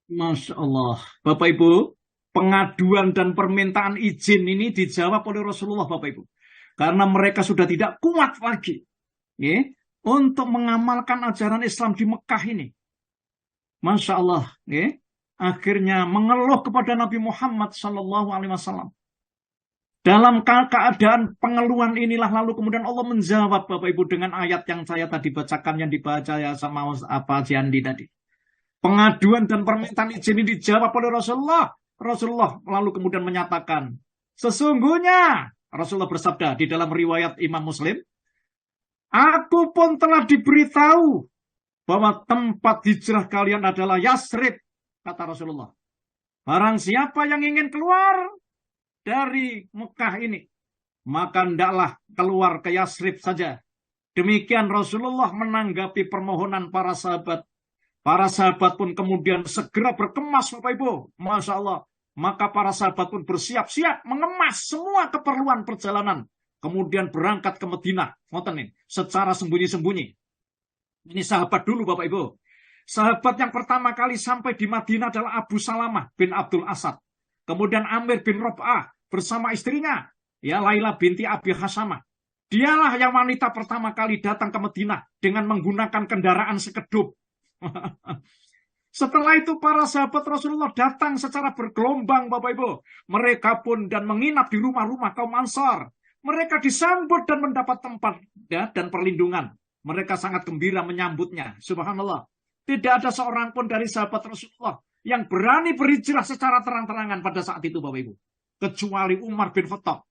Masya Allah. Bapak Ibu, pengaduan dan permintaan izin ini dijawab oleh Rasulullah, Bapak Ibu. Karena mereka sudah tidak kuat lagi ya, untuk mengamalkan ajaran Islam di Mekah ini. Masya Allah, ya. Akhirnya mengeluh kepada Nabi Muhammad SAW. Dalam keadaan pengeluhan inilah lalu kemudian Allah menjawab, Bapak Ibu, dengan ayat yang saya tadi bacakan, yang dibaca ya sama apa Jandi tadi. Pengaduan dan permintaan izin ini dijawab oleh Rasulullah. Rasulullah lalu kemudian menyatakan, sesungguhnya Rasulullah bersabda di dalam riwayat Imam Muslim, aku pun telah diberitahu bahwa tempat hijrah kalian adalah Yasrib, kata Rasulullah. Barang siapa yang ingin keluar dari Mekah ini, maka hendaklah keluar ke Yasrib saja. Demikian Rasulullah menanggapi permohonan para sahabat. Para sahabat pun kemudian segera berkemas, Bapak Ibu. Masya Allah. Maka para sahabat pun bersiap-siap mengemas semua keperluan perjalanan. Kemudian berangkat ke Madinah. Secara sembunyi-sembunyi. Ini sahabat dulu, Bapak Ibu. Sahabat yang pertama kali sampai di Madinah adalah Abu Salamah bin Abdul Asad. Kemudian Amir bin Rob'ah bersama istrinya, ya Laila binti Abi Hasamah. Dialah yang wanita pertama kali datang ke Madinah dengan menggunakan kendaraan sekedup. Setelah itu para sahabat Rasulullah datang secara bergelombang, Bapak Ibu. Mereka pun dan menginap di rumah-rumah kaum Ansar. Mereka disambut dan mendapat tempat ya, dan perlindungan. Mereka sangat gembira menyambutnya. Subhanallah. Tidak ada seorang pun dari sahabat Rasulullah yang berani berhijrah secara terang-terangan pada saat itu, Bapak Ibu. Kecuali Umar bin Khattab.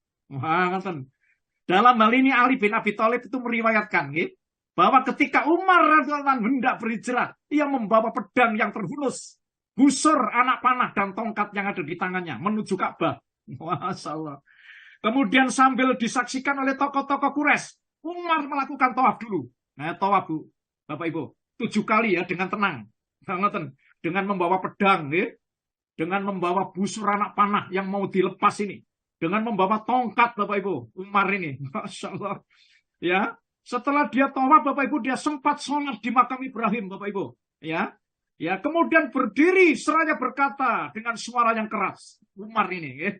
Dalam hal ini Ali bin Abi Thalib itu meriwayatkan bahwa ketika Umar radhiyallahu anhu hendak berhijrah, ia membawa pedang yang terhunus, busur, anak panah, dan tongkat yang ada di tangannya menuju Ka'bah. Masya Allah. Kemudian sambil disaksikan oleh tokoh-tokoh Quraisy, Umar melakukan tawaf dulu. Nah, tawaf, Bu, Bapak Ibu, 7 kali ya dengan tenang. Dengan membawa pedang, dengan membawa busur anak panah yang mau dilepas ini, dengan membawa tongkat, Bapak Ibu, Umar ini, Masya Allah. Ya, setelah dia tawaf, Bapak Ibu, dia sempat sholat di makam Ibrahim, Bapak Ibu. Ya, kemudian berdiri seraya berkata dengan suara yang keras, Umar ini,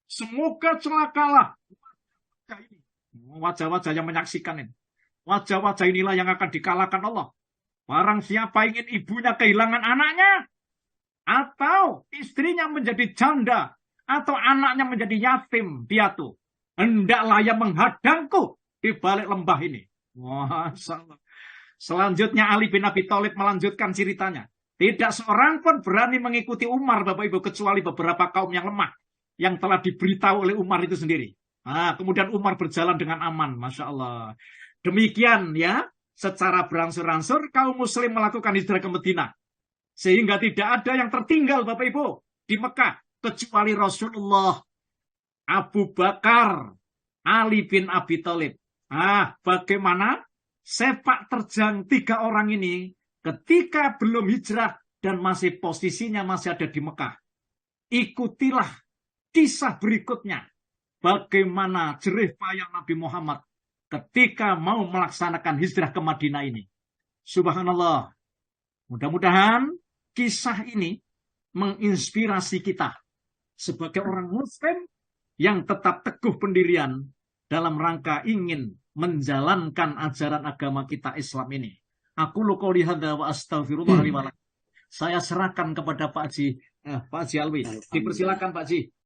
semoga celakalah wajah-wajah yang menyaksikan ini. Wajah-wajah inilah yang akan dikalahkan Allah. Barang siapa ingin ibunya kehilangan anaknya, atau istrinya menjadi janda, atau anaknya menjadi yatim piatu, hendaklah yang menghadangku di balik lembah ini. Selanjutnya Ali bin Abi Thalib melanjutkan ceritanya. Tidak seorang pun berani mengikuti Umar, Bapak Ibu, kecuali beberapa kaum yang lemah, yang telah diberitahu oleh Umar itu sendiri. Kemudian Umar berjalan dengan aman, Masya Allah. Demikian ya, secara berangsur-angsur kaum muslim melakukan hijrah ke Madinah. Sehingga tidak ada yang tertinggal, Bapak Ibu, di Mekah, kecuali Rasulullah, Abu Bakar, Ali bin Abi Thalib. Bagaimana sepak terjang 3 orang ini ketika belum hijrah dan masih posisinya masih ada di Mekah. Ikutilah kisah berikutnya. Bagaimana jerih payah Nabi Muhammad ketika mau melaksanakan hijrah ke Madinah ini. Subhanallah. Mudah-mudahan kisah ini menginspirasi kita sebagai orang Muslim yang tetap teguh pendirian dalam rangka ingin menjalankan ajaran agama kita Islam ini. Aku qouli hadza wa astaghfirullah li wa lakum. Saya serahkan kepada Pak Haji Alwi. Dipersilakan Pak Haji.